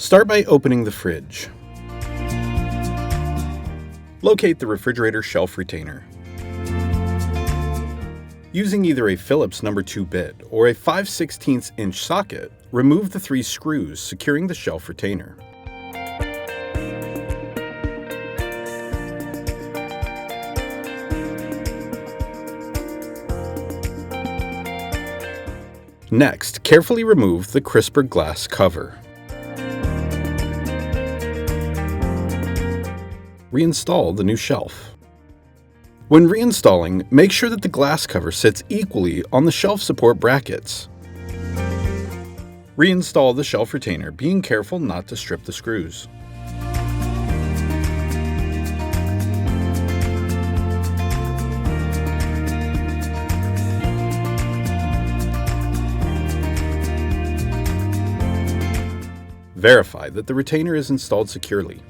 Start by opening the fridge. Locate the refrigerator shelf retainer. Using either a Phillips No. 2 bit or a 5/16 inch socket, remove the 3 screws securing the shelf retainer. Next, carefully remove the crisper glass cover. Reinstall the new shelf. When reinstalling, make sure that the glass cover sits equally on the shelf support brackets. Reinstall the shelf retainer, being careful not to strip the screws. Verify that the retainer is installed securely.